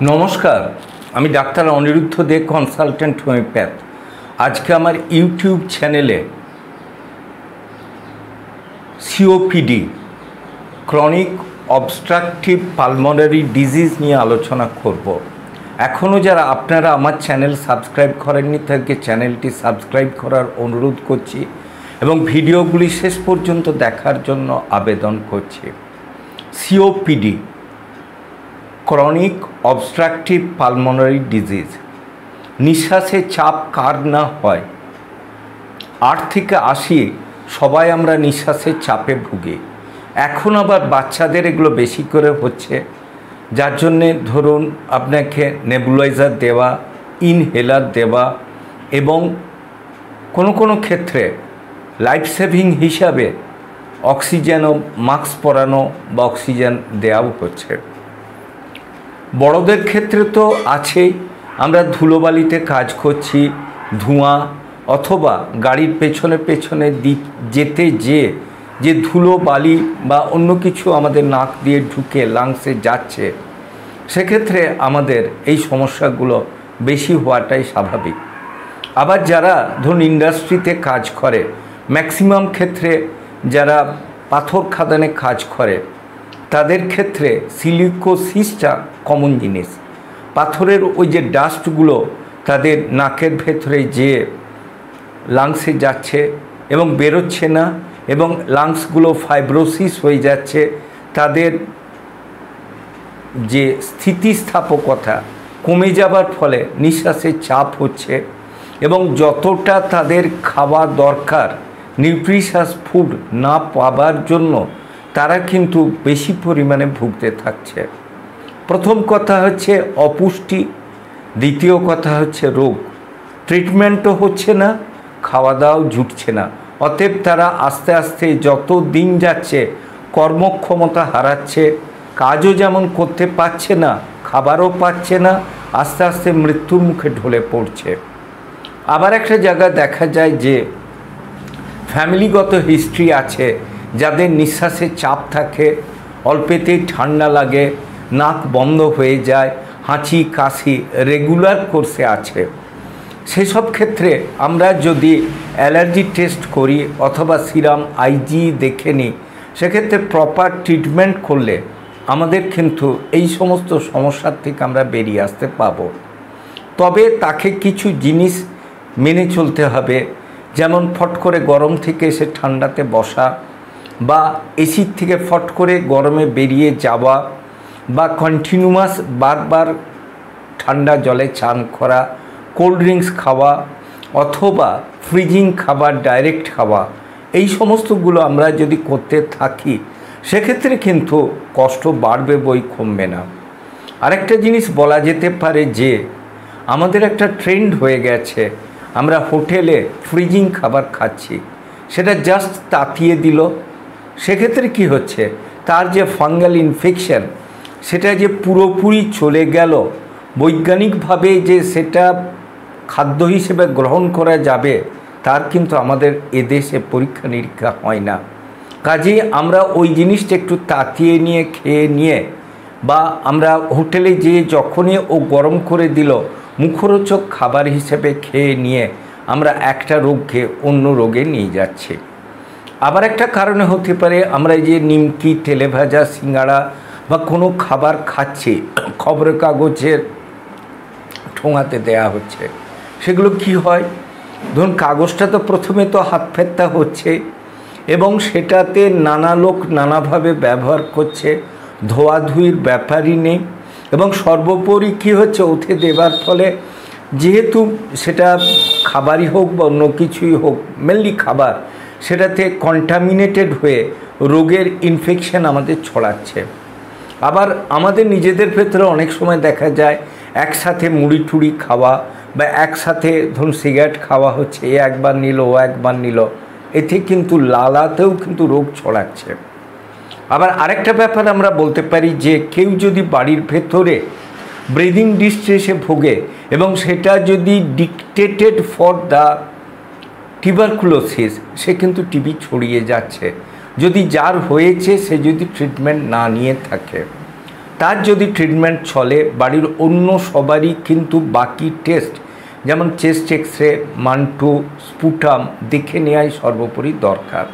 নমস্কার, আমি ডাক্তার অনিরুদ্ধ দে, consultant homeopath. আজকে আমার ইউটিউব চ্যানেলে COPD, chronic obstructive pulmonary disease নিয়ে আলোচনা করব। এখনও যারা আপনারা আমার চ্যানেল সাবস্ক্রাইব করেননি তাদেরকে চ্যানেলটি সাবস্ক্রাইব করার অনুরোধ করছি এবং ভিডিওগুলি শেষ পর্যন্ত দেখার জন্য আবেদন করছি। COPD, chronic obstructive pulmonary disease. নিঃশ্বাসে চাপ কার না হয়? 8 থেকে 80 সবাই আমরা নিঃশ্বাসের চাপে ভুগি। এখন আবার বাচ্চাদের এগুলো বেশি করে হচ্ছে, যার জন্যে ধরুন আপনাকে নেবুলাইজার দেওয়া, ইনহেলার দেওয়া এবং কোনো ক্ষেত্রে লাইফ সেভিং হিসাবে অক্সিজেনও মাস্ক পরানো বা অক্সিজেন দেওয়াও হচ্ছে। বড়দের ক্ষেত্রে তো আছেই, আমরা ধুলোবালিতে কাজ করছি, ধোঁয়া অথবা গাড়ির পেছনে যেতে যে ধুলো বালি বা অন্য কিছু আমাদের নাক দিয়ে ঢুকে লাংসে যাচ্ছে, সেক্ষেত্রে আমাদের এই সমস্যাগুলো বেশি হওয়াটাই স্বাভাবিক। আবার যারা ধরুন ইন্ডাস্ট্রিতে কাজ করে, ম্যাক্সিমাম ক্ষেত্রে যারা পাথর খাদানে কাজ করে তাদের ক্ষেত্রে সিলিকোসিসটা কমন জিনিস। পাথরের ওই যে ডাস্টগুলো তাদের নাকের ভেতরে যে লাংসে যাচ্ছে এবং বেরোচ্ছে না, এবং লাংসগুলো ফাইব্রোসিস হয়ে যাচ্ছে, তাদের যে স্থিতিস্থাপকতা কমে যাবার ফলে নিঃশ্বাসের চাপ হচ্ছে এবং যতটা তাদের খাওয়া দরকার নিউট্রিশাস ফুড না পাবার জন্য তারা কিন্তু বেশি পরিমাণে ভুগতে থাকছে। প্রথম কথা হচ্ছে অপুষ্টি, দ্বিতীয় কথা হচ্ছে রোগ। ট্রিটমেন্টও হচ্ছে না, খাওয়া দাওয়াও জুটছে না। অতএব তারা আস্তে আস্তে যত দিন যাচ্ছে কর্মক্ষমতা হারাচ্ছে, কাজও যেমন করতে পারছে না, খাবারও পাচ্ছে না, আস্তে আস্তে মৃত্যুর মুখে ঢলে পড়ছে। আবার একটা জায়গা দেখা যায় যে ফ্যামিলিগত হিস্ট্রি আছে, যাদের নিঃশ্বাসে চাপ থাকে, অল্পেতেই ঠান্ডা লাগে, নাক বন্ধ হয়ে যায়, হাঁচি কাশি রেগুলার কোর্সে আছে। সেসব ক্ষেত্রে আমরা যদি অ্যালার্জি টেস্ট করি অথবা সিরাম আইজি দেখে নিই, সেক্ষেত্রে প্রপার ট্রিটমেন্ট করলে আমাদের কিন্তু এই সমস্ত সমস্যার থেকে আমরা বেরিয়ে আসতে পাবো। তবে তাকে কিছু জিনিস মেনে চলতে হবে, যেমন ফট করে গরম থেকে এসে ঠান্ডাতে বসা, বা এসির থেকে ফট করে গরমে বেরিয়ে যাওয়া, বা কন্টিনিউয়াস বারবার ঠান্ডা জলে চান করা, কোল্ড ড্রিঙ্কস খাওয়া অথবা ফ্রিজিং খাবার ডাইরেক্ট খাওয়া, এই সমস্তগুলো আমরা যদি করতে থাকি সেক্ষেত্রে কিন্তু কষ্ট বাড়বে বই কমবে না। আরেকটা জিনিস বলা যেতে পারে যে আমাদের একটা ট্রেন্ড হয়ে গেছে, আমরা হোটেলে ফ্রিজিং খাবার খাচ্ছি, সেটা জাস্ট তাতিয়ে দিল, সেক্ষেত্রে কি হচ্ছে, তার যে ফাঙ্গাল ইনফেকশন সেটা যে পুরোপুরি চলে গেল, বৈজ্ঞানিকভাবে যে সেটা খাদ্য হিসেবে গ্রহণ করা যাবে তার কিন্তু আমাদের এদেশে পরীক্ষা নিরীক্ষা হয় না। কাজেই আমরা ওই জিনিসটা একটু তাতিয়ে নিয়ে খেয়ে নিয়ে, বা আমরা হোটেলে যেয়ে যখনই ও গরম করে দিল মুখরোচক খাবার হিসেবে খেয়ে নিয়ে আমরা একটা রোগকে অন্য রোগে নিয়ে যাচ্ছি। আবার একটা কারণে হতে পারে আমরা যে নিমকি, তেলে ভাজা, সিঙ্গাড়া বা কোনো খাবার খাচ্ছি, খবরের কাগজের ঠোঙাতে দেয়া হচ্ছে, সেগুলো কি হয়, ধরুন কাগজটা তো প্রথমে তো হাত ফেরতা হচ্ছে এবং সেটাতে নানা লোক নানাভাবে ব্যবহার করছে, ধোয়াধুয়ির ব্যাপারই নেই, এবং সর্বোপরি কী হচ্ছে, ওতে দেবার ফলে যেহেতু সেটা খাবারই হোক বা অন্য কিছুই হোক, মেনলি খাবার, সেটাতে কন্টামিনেটেড হয়ে রোগের ইনফেকশন আমাদের ছড়াচ্ছে। আবার আমাদের নিজেদের ভেতরে অনেক সময় দেখা যায় একসাথে মুড়ি টুড়ি খাওয়া বা একসাথে ধরুন সিগারেট খাওয়া হচ্ছে, এ একবার নিল ও একবার নিল, এতে কিন্তু লালাতেও কিন্তু রোগ ছড়াচ্ছে। আবার আরেকটা ব্যাপার আমরা বলতে পারি যে কেউ যদি বাড়ির ভেতরে ব্রিদিং ডিস্ট্রেসে ভোগে এবং সেটা যদি ডিকটেটেড ফর দ্য টিউবারকুলোসিস, সে কিন্তু টিবি ছড়িয়ে যাচ্ছে যদি যার হয়েছে সে যদি ট্রিটমেন্ট না নিয়ে থাকে। তার যদি ট্রিটমেন্ট চলে, বাড়ির অন্য সবারই কিন্তু বাকি টেস্ট যেমন চেস্ট এক্স-রে, মান্টু, স্পুটাম দেখে নেওয়াই সর্বোপরি দরকার।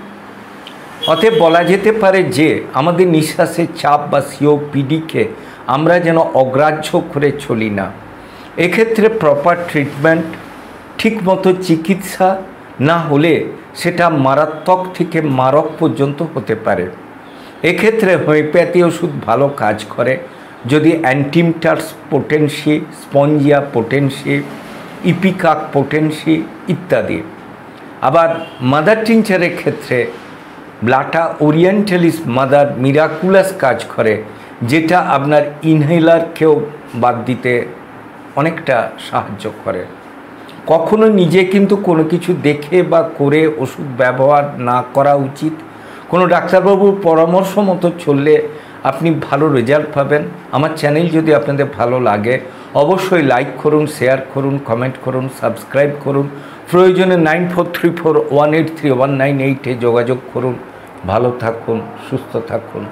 অতএব বলা যেতে পারে যে আমাদের নিঃশ্বাসের চাপ বা সিওপিডিকে আমরা যেন অগ্রাহ্য করে চলি না। এক্ষেত্রে প্রপার ট্রিটমেন্ট, ঠিকমতো চিকিৎসা না হলে সেটা মারাত্মক থেকে মারক পর্যন্ত হতে পারে। এক্ষেত্রে হোমিওপ্যাথি ওষুধ ভালো কাজ করে যদি অ্যান্টিমটার্স পোটেন্সি, স্পঞ্জিয়া পোটেন্সি, ইপিকাক পোটেন্সি ইত্যাদি। আবার মাদার টিনচারের ক্ষেত্রে ব্লাটা ওরিয়েন্টালিস মাদার মিরাকুলাস কাজ করে, যেটা আপনার ইনহেলারকেও বাদ দিতে অনেকটা সাহায্য করে। কখনো নিজে কিন্তু কোনো কিছু দেখে বা করে ওষুধ ব্যবহার না করা উচিত। কোনো ডাক্তারবাবুর পরামর্শ মতো চললে আপনি ভালো রেজাল্ট পাবেন। আমার চ্যানেল যদি আপনাদের ভালো লাগে অবশ্যই লাইক করুন, শেয়ার করুন, কমেন্ট করুন, সাবস্ক্রাইব করুন। প্রয়োজনে 9434183198 যোগাযোগ করুন। ভালো থাকুন, সুস্থ থাকুন।